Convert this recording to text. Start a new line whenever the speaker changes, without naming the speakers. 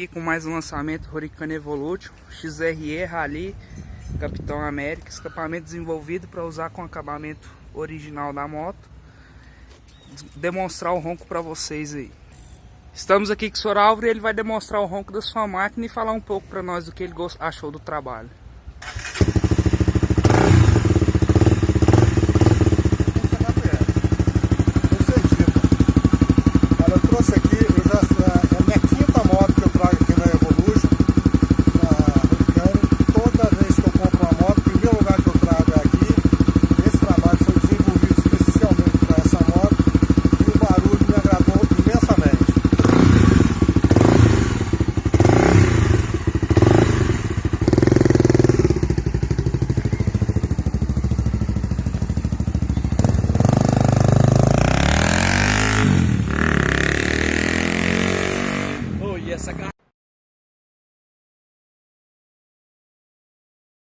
aqui com mais um lançamento Huracan Evolution XRE Rally Capitão América, escapamento desenvolvido para usar com acabamento original da moto. Demonstrar o ronco para vocês aí. Estamos aqui com o Sr. Álvaro e ele vai demonstrar o ronco da sua máquina e falar um pouco para nós do que ele achou do trabalho.
E essa